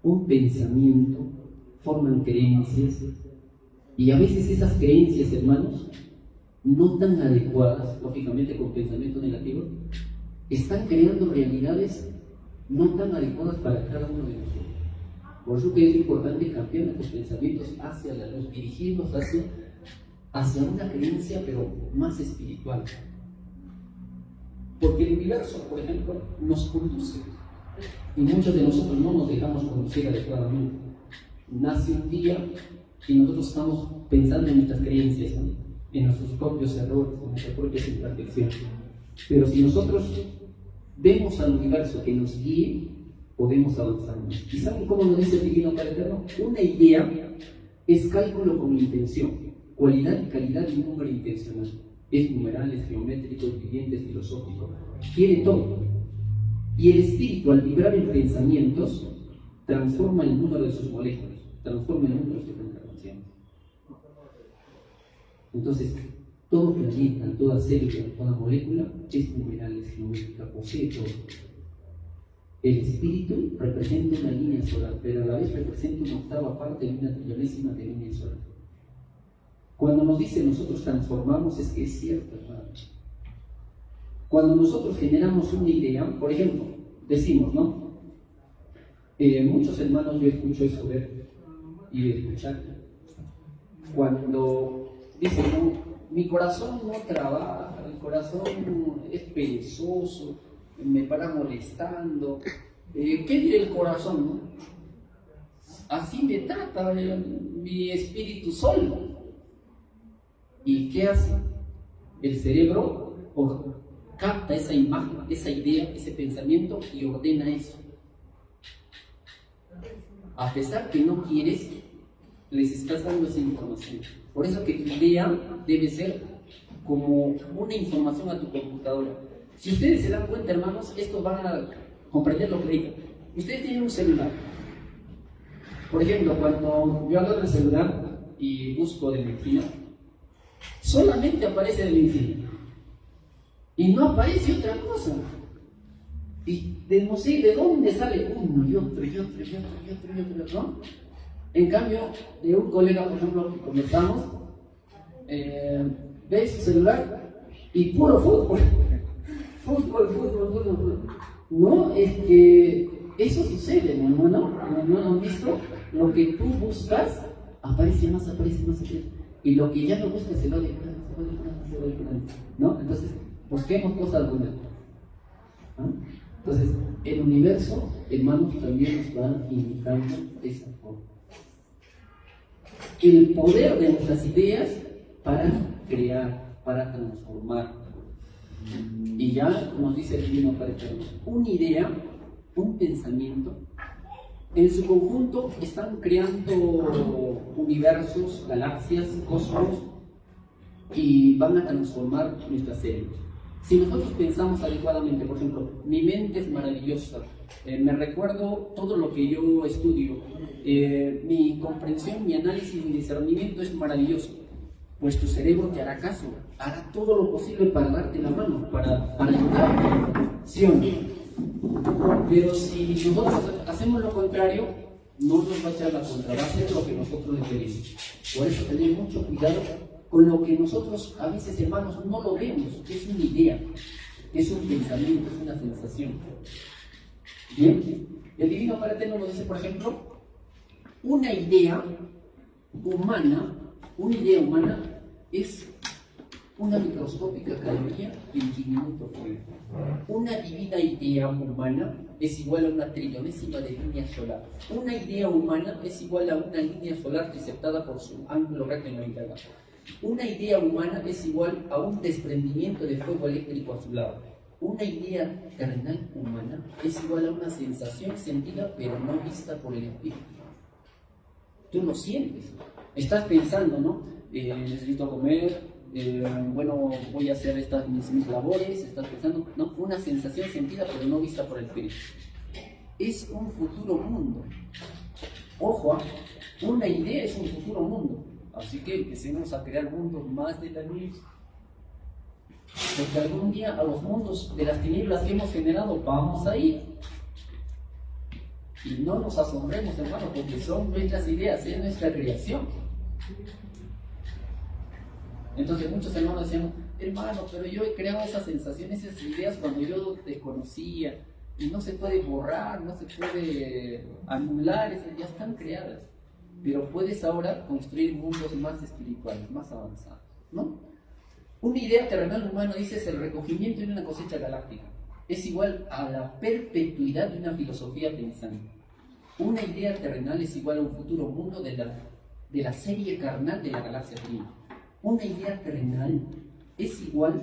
un pensamiento, forman creencias, y a veces esas creencias, hermanos, no tan adecuadas, lógicamente con pensamientos negativos, están creando realidades no tan adecuadas para cada uno de nosotros. Por eso que es importante cambiar nuestros pensamientos hacia la luz, dirigirnos hacia una creencia, pero más espiritual. Porque el universo, por ejemplo, nos conduce, y muchos de nosotros no nos dejamos conducir adecuadamente. Nace un día y nosotros estamos pensando en nuestras creencias, ¿no? En nuestros propios errores, en nuestras propias imperfecciones. Pero si nosotros vemos al universo que nos guíe, podemos avanzar más. ¿Y saben cómo nos dice el Divino Padre Eterno? Una idea es cálculo con intención, cualidad, calidad y número intencional. Es numeral, es geométrico, es viviente, es filosófico. Quiere todo. Y el espíritu, al vibrar en pensamientos, transforma el número de sus moléculas, transforma el número de sus reencarnaciones. Entonces, todo planeta, toda célula, toda molécula es numeral, es geométrica, posee todo. El espíritu representa una línea solar, pero a la vez representa una octava parte de una trillonésima de línea solar. Cuando nos dice nosotros transformamos, es que es cierto, hermano. Cuando nosotros generamos una idea, por ejemplo, decimos, ¿no? Muchos hermanos, yo escucho eso ver y escuchar. Cuando dicen, no, mi corazón no trabaja, mi corazón es perezoso, me para molestando. ¿Qué dirá el corazón? ¿No? Así me trata mi espíritu solo. ¿Y qué hace? El cerebro capta esa imagen, esa idea, ese pensamiento y ordena eso. A pesar que no quieres, les estás dando esa información. Por eso que tu idea debe ser como una información a tu computadora. Si ustedes se dan cuenta, hermanos, estos van a comprender lo que digo. Ustedes tienen un celular. Por ejemplo, cuando yo agarro el celular y busco de medicina, solamente aparece de medicina. Y no aparece otra cosa. Y no sé de dónde sale uno y otro y otro y otro y otro y otro, ¿no? En cambio, de un colega, por ejemplo, que conversamos, ve su celular y puro fútbol. Fútbol. No, es que eso sucede, mi hermano. ¿No han visto? Lo que tú buscas, aparece más. Y lo que ya no buscas se va depurando. ¿No? Entonces, busquemos cosas buenas. ¿Ah? Entonces, el universo, hermanos, también nos va indicando esa forma. El poder de nuestras ideas para crear, para transformar. Y ya nos dice el Divino Padre Eterno, una idea, un pensamiento, en su conjunto están creando universos, galaxias, cosmos, y van a transformar nuestras células. Si nosotros pensamos adecuadamente, por ejemplo, mi mente es maravillosa, me recuerdo todo lo que yo estudio, mi comprensión, mi análisis, mi discernimiento es maravilloso, pues tu cerebro te hará caso, hará todo lo posible para darte la mano, para ayudarte, ¿sí o no? Pero si nosotros hacemos lo contrario, no nos va a echar la contra, va a hacer lo que nosotros le pedimos. Por eso tener mucho cuidado con lo que nosotros a veces, hermanos, no lo vemos, es una idea, es un pensamiento, es una sensación. Bien, el Divino Padre Eterno nos dice, por ejemplo, una idea humana es una microscópica caloría en diminuto fuego. Una divina idea humana es igual a una trillonésima de línea solar. Una idea humana es igual a una línea solar triceptada por su ángulo recto en 90 grados. Una idea humana es igual a un desprendimiento de fuego eléctrico a su lado. Una idea terrenal humana es igual a una sensación sentida pero no vista por el espíritu. Tú lo sientes. Estás pensando, ¿no? Necesito comer, bueno, voy a hacer estas mis labores. Estás pensando, ¿no? Una sensación sentida pero no vista por el espíritu. Es un futuro mundo. Ojo, una idea es un futuro mundo. Así que empecemos a crear mundos más de la luz. Porque algún día a los mundos de las tinieblas que hemos generado vamos a ir. Y no nos asombremos, hermano, porque son nuestras ideas, es nuestra creación. Entonces muchos hermanos decían, hermano, pero yo he creado esas sensaciones, esas ideas cuando yo desconocía. Y no se puede borrar, no se puede anular, ya están creadas. Pero puedes ahora construir mundos más espirituales, más avanzados, ¿no? Una idea terrenal humana, dice, es el recogimiento de una cosecha galáctica. Es igual a la perpetuidad de una filosofía pensante. Una idea terrenal es igual a un futuro mundo de la serie carnal de la galaxia prima. Una idea terrenal es igual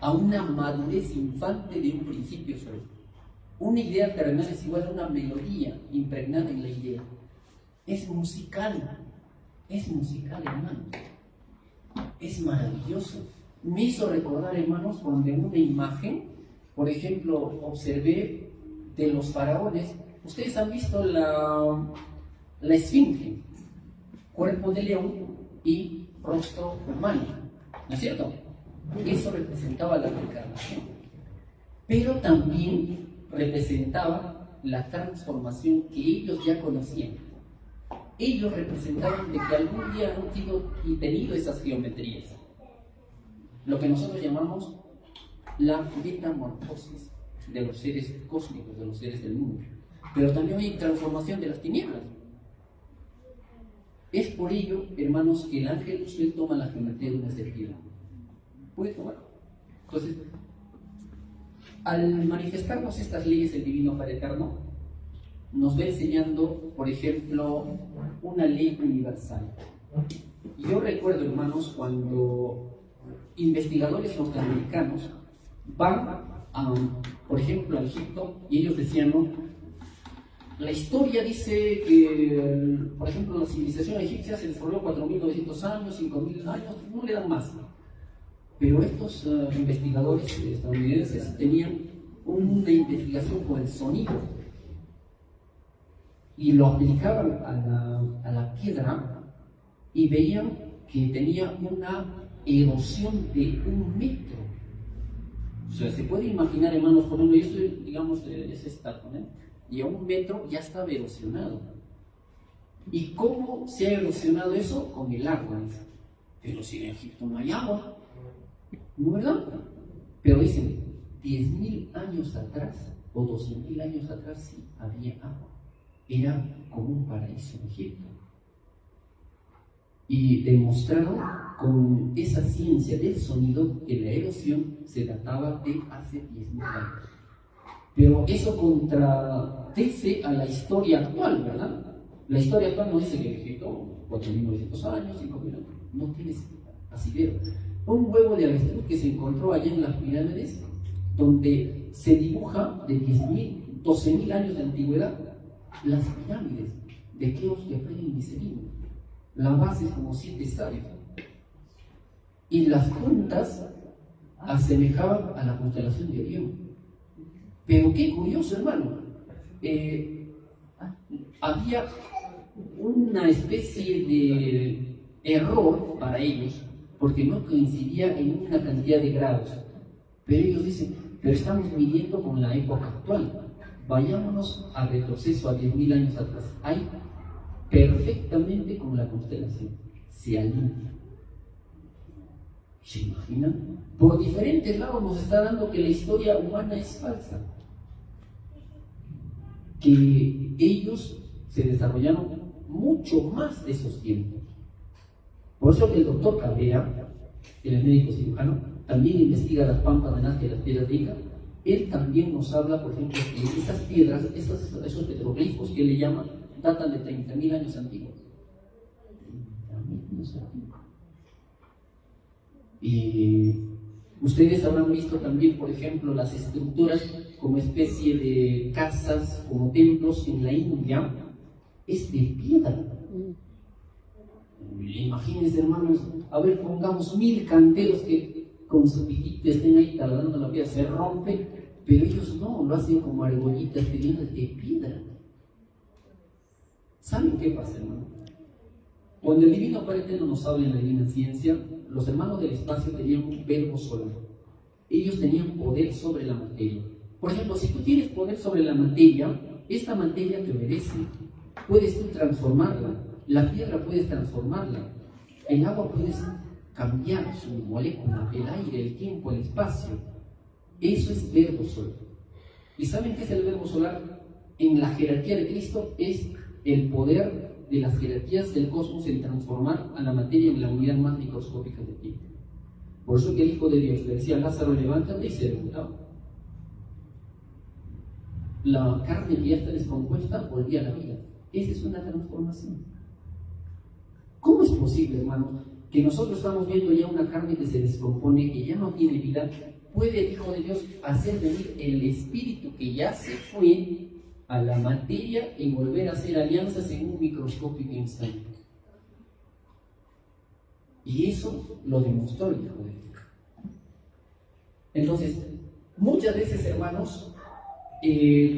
a una madurez infante de un principio solo. Una idea terrenal es igual a una melodía impregnada en la idea. Es musical, hermano. Es maravilloso. Me hizo recordar, hermanos, cuando en una imagen, por ejemplo, observé de los faraones. Ustedes han visto la esfinge, cuerpo de león y rostro humano, ¿no es cierto? Eso representaba la reencarnación, pero también representaba la transformación que ellos ya conocían. Ellos representaban de que algún día han tenido esas geometrías, lo que nosotros llamamos la metamorfosis de los seres cósmicos, de los seres del mundo. Pero también hay transformación de las tinieblas. Es por ello, hermanos, que el ángel Lucifer toma la geometría de una serpiente. ¿Puede tomar? Entonces, al manifestarnos estas leyes del Divino Padre Eterno, nos va enseñando, por ejemplo, una ley universal. Yo recuerdo, hermanos, cuando investigadores norteamericanos van, por ejemplo, a Egipto, y ellos decían, ¿no? La historia dice que, por ejemplo, la civilización egipcia se desarrolló 4.900 años, 5.000 años, no le dan más. Pero estos investigadores estadounidenses tenían una investigación con el sonido y lo aplicaban a la piedra y veían que tenía una erosión de 1 metro. O sea, se puede imaginar, hermanos, por ejemplo, yo estoy, digamos, de ese estado, ¿no? Y a 1 metro ya estaba erosionado. ¿Y cómo se ha erosionado eso? Con el agua. Pero si en Egipto no hay agua, ¿no, verdad? Pero dicen, 10.000 años atrás o 12.000 años atrás sí había agua. Era como un paraíso en Egipto. Y demostraron con esa ciencia del sonido que la erosión se databa de hace 10.000 años. Pero eso contradice a la historia actual, ¿verdad? La historia actual no dice que en Egipto 4.900 años, 5.000 años, no tiene asidero. Un huevo de avestruz que se encontró allá en las pirámides, donde se dibuja de 10.000, 12.000 años de antigüedad las pirámides de Keops, Kefren y Miserino. La base es como 7 estadios. Y las puntas asemejaban a la constelación de Orión. Pero qué curioso, hermano. Había una especie de error para ellos, porque no coincidía en una cantidad de grados. Pero ellos dicen, pero estamos midiendo con la época actual. Vayámonos a retroceso a 10.000 años atrás. Hay perfectamente con la constelación. Se alinea. ¿Se imaginan? Por diferentes lados nos está dando que la historia humana es falsa. Que ellos se desarrollaron mucho más de esos tiempos. Por eso que el doctor Cabrera él es médico cirujano, también investiga las pampas de Nazca y las piedras de Ica. Él también nos habla, por ejemplo, que esas piedras, esos petroglifos que él le llama, datan de 30.000 años antiguos. 30.000 años antiguos. Y ustedes habrán visto también, por ejemplo, las estructuras como especie de casas, como templos en la India, es de piedra. Imagínense, hermanos, a ver, pongamos 1000 canteros que con su piquito estén ahí tardando la piedra, se rompe, pero ellos no, lo hacen como argollitas de piedra. ¿Saben qué pasa, hermano? Cuando el Divino Padre Eterno nos habla en la Divina Ciencia, los hermanos del espacio tenían un verbo solar. Ellos tenían poder sobre la materia. Por ejemplo, si tú tienes poder sobre la materia, esta materia te obedece. Puedes tú transformarla. La piedra puedes transformarla. El agua puedes cambiar su molécula, el aire, el tiempo, el espacio. Eso es verbo solar. ¿Y saben qué es el verbo solar? En la jerarquía de Cristo es el poder de las jerarquías del cosmos en transformar a la materia en la unidad más microscópica de tiempo. Por eso que el Hijo de Dios le decía a Lázaro, levántate y se levantaba. La carne que ya está descompuesta volvía a la vida. Esa es una transformación. ¿Cómo es posible, hermanos, que nosotros estamos viendo ya una carne que se descompone, que ya no tiene vida? ¿Puede el Hijo de Dios hacer venir el espíritu que ya se fue a la materia y volver a hacer alianzas en un microscópico instante? Y eso lo demostró el Hijo de Dios. Entonces, muchas veces, hermanos,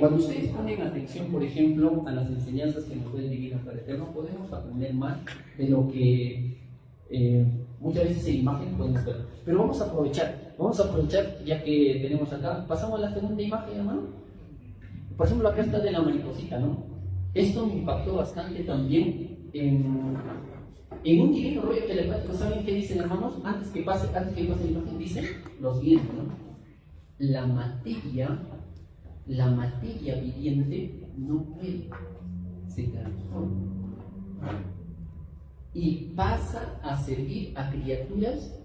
cuando ustedes ponen atención, por ejemplo, a las enseñanzas que nos da el Divino Padre Eterno, podemos aprender más de lo que muchas veces en imagen podemos ver. Pero vamos a aprovechar ya que tenemos acá. Pasamos a la segunda imagen, hermano. Por ejemplo, acá está de la mariposita, ¿no? Esto me impactó bastante también en un divino rollo telepático. ¿Saben qué dicen, hermanos? Antes que pase la imagen, dicen lo siguiente, ¿no? La materia viviente no muere, se transforma y pasa a servir a criaturas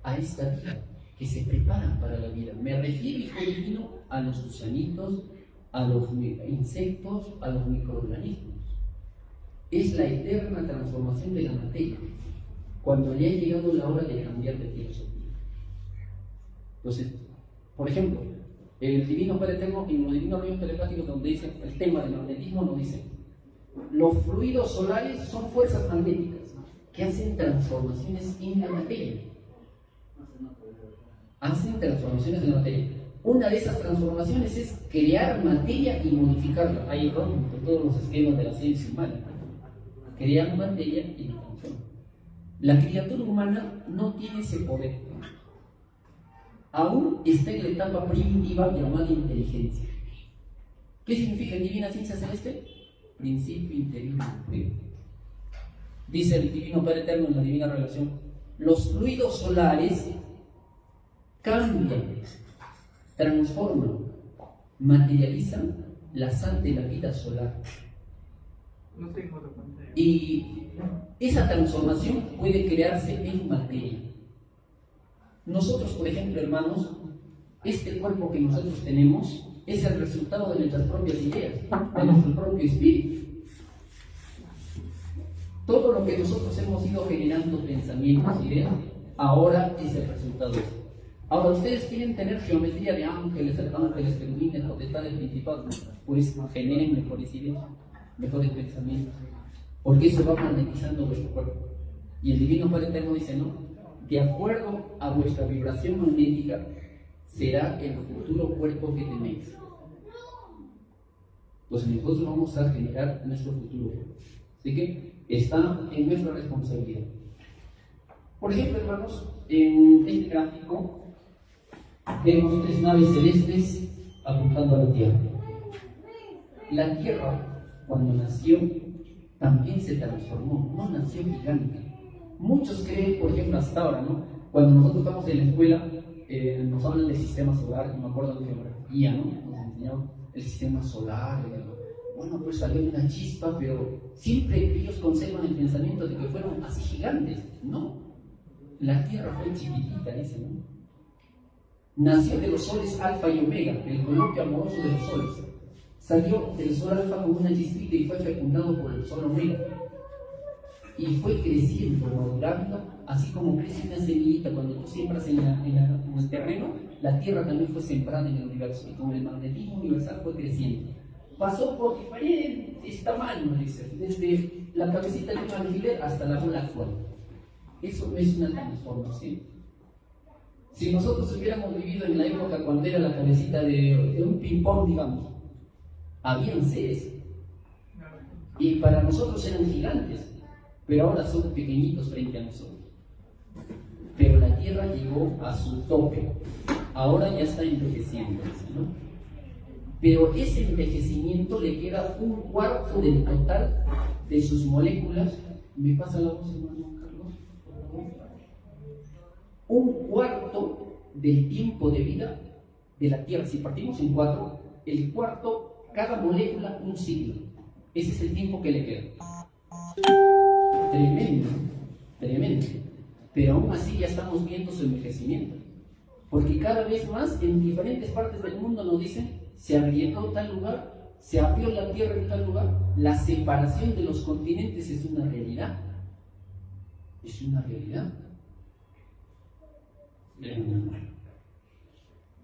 a esta vida, que se preparan para la vida. Me refiero, Hijo Divino, a los gusanitos, a los insectos, a los microorganismos. Es la eterna transformación de la materia, cuando le ha llegado la hora de cambiar de filosofía. Entonces, por ejemplo, el Divino Padre Eterno, en los divinos rollos telepáticos, donde dice el tema del magnetismo, nos dice: los fluidos solares son fuerzas magnéticas que hacen transformaciones en la materia. Hacen transformaciones en la materia. Una de esas transformaciones es crear materia y modificarla. Ahí rompen todos los esquemas de la ciencia humana. Crear materia y la transforma. La criatura humana no tiene ese poder. Aún está en la etapa primitiva llamada inteligencia. ¿Qué significa en Divina Ciencia Celeste? Principio interior. Dice el Divino Padre Eterno en la Divina Revelación: los fluidos solares cambian, transforman, materializan la sal de la vida solar. Y esa transformación puede crearse en materia. Nosotros, por ejemplo, hermanos, este cuerpo que nosotros tenemos es el resultado de nuestras propias ideas, de nuestro propio espíritu. Todo lo que nosotros hemos ido generando, pensamientos, ideas, ahora es el resultado de eso. Ahora, ustedes quieren tener geometría de ángeles, arcángeles, querubines, potestades, principados, pues generen mejores ideas, mejores pensamientos, porque eso va magnetizando vuestro cuerpo. Y el Divino Padre Eterno dice, no, de acuerdo a vuestra vibración magnética será el futuro cuerpo que tenéis. Pues nosotros vamos a generar nuestro futuro cuerpo. Así que está en nuestra responsabilidad. Por ejemplo, hermanos, en este gráfico vemos 3 naves celestes apuntando a la Tierra. La Tierra, cuando nació, también se transformó, no nació gigante. Muchos creen, por ejemplo, hasta ahora, ¿no? Cuando nosotros estamos en la escuela, nos hablan del sistema solar, y me acuerdo de geografía, ¿no? Nos enseñaron el sistema solar, bueno, pues salió una chispa, pero siempre ellos conservan el pensamiento de que fueron así gigantes. No, la Tierra fue chiquitita, dice, ¿no? Nació de los soles Alfa y Omega, el columpio amoroso de los soles. Salió del sol Alfa como una chispita y fue fecundado por el sol Omega. Y fue creciendo, madurando, así como crece una semillita cuando tú siembras en el terreno, la Tierra también fue sembrada en el universo. Y con el magnetismo universal fue creciendo. Pasó por diferentes tamaños, dice, desde la cabecita de un alfiler hasta la bola actual. Eso no es una transformación. Si nosotros hubiéramos vivido en la época cuando era la cabecita de un ping-pong, digamos, habían seres. Y para nosotros eran gigantes, pero ahora son pequeñitos frente a nosotros. Pero la Tierra llegó a su tope. Ahora ya está envejeciendo, ¿no? Pero ese envejecimiento le queda un cuarto del total de sus moléculas. ¿Me pasa la voz, hermano Carlos? Un cuarto del tiempo de vida de la Tierra. Si partimos en 4, el cuarto, cada molécula un siglo. Ese es el tiempo que le queda. Tremendo, tremendo. Pero aún así ya estamos viendo su envejecimiento. Porque cada vez más en diferentes partes del mundo nos dicen, se agrietó tal lugar, se abrió la Tierra en tal lugar. La separación de los continentes es una realidad. Es una realidad.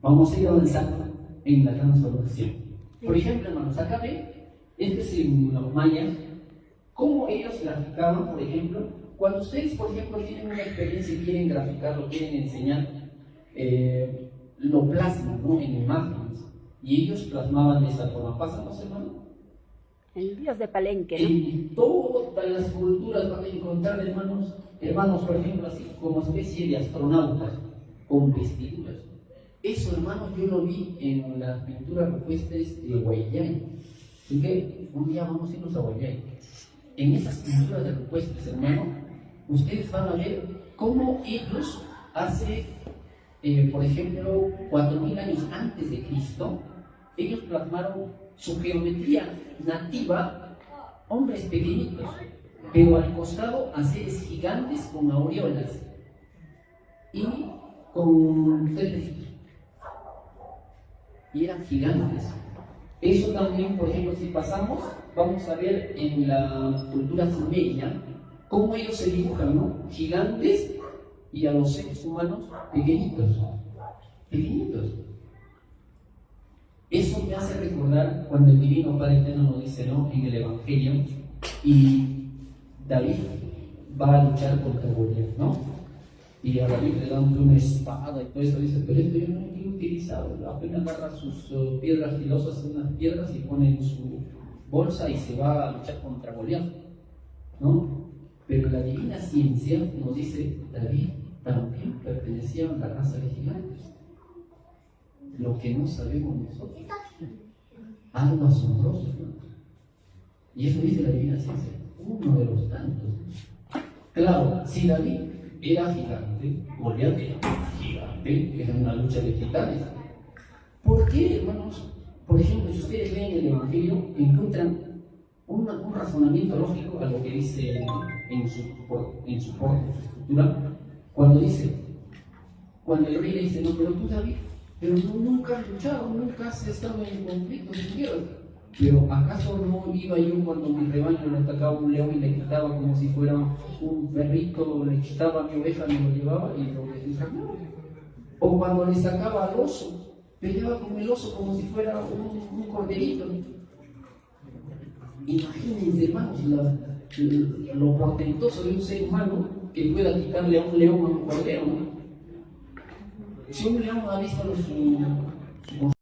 Vamos a ir avanzando en la transformación. Por ejemplo, hermanos, acá ven, este es en los mayas, cómo ellos graficaban, por ejemplo, cuando ustedes, por ejemplo, tienen una experiencia y quieren graficarlo, quieren enseñar, lo plasman, ¿no?, en imágenes, y ellos plasmaban de esa forma. ¿Pásanos, hermano? El dios de Palenque, ¿no? En todas las culturas van a encontrar, hermanos, por ejemplo, así como especie de astronautas con vestiduras. Eso, hermanos, yo lo vi en las pinturas rupestres de Huayllay. Así que un día vamos a irnos a Huayllay. En esas pinturas de rupestres, hermano, ustedes van a ver cómo ellos hace, por ejemplo, 4000 años antes de Cristo, ellos plasmaron su geometría nativa, hombres pequeñitos, pero al costado a seres gigantes con aureolas y con 3 deditos. Y eran gigantes. Eso también, por ejemplo, si pasamos, vamos a ver en la cultura sumeria cómo ellos se dibujan, ¿no? Gigantes y a los seres humanos pequeñitos. Pequeñitos. Eso me hace recordar cuando el Divino Padre Eterno nos dice, ¿no?, en el Evangelio, y David va a luchar contra Goliat, ¿no? Y a David le dan una espada y todo eso, dice, pero esto yo no lo quiero utilizar. Apenas agarra sus piedras filosas, unas piedras, y pone en su bolsa y se va a luchar contra Goliat, ¿no? Pero la divina ciencia nos dice, David también pertenecía a la raza de gigantes. Lo que no sabemos nosotros. Algo asombroso, ¿no? Y eso dice la divina ciencia, uno de los tantos. Claro, si David era gigante, Goliat era gigante, era una lucha de titanes. ¿Por qué, hermanos? Por ejemplo, si ustedes leen el Evangelio, encuentran un razonamiento lógico a lo que dice en su escritura, cuando el rey le dice, no, pero tú, David, pero nunca has luchado, nunca has estado en conflictos en guerra. Pero ¿acaso no iba yo cuando mi rebaño le atacaba un león y le quitaba como si fuera un perrito, le quitaba a mi oveja, me lo llevaba y lo desarmaba? O cuando le sacaba al oso, peleaba con el oso como si fuera un corderito. Imagínense, hermanos, lo portentoso de un ser humano que pueda quitarle a un león a un cordero, ¿no? Si un león ha visto su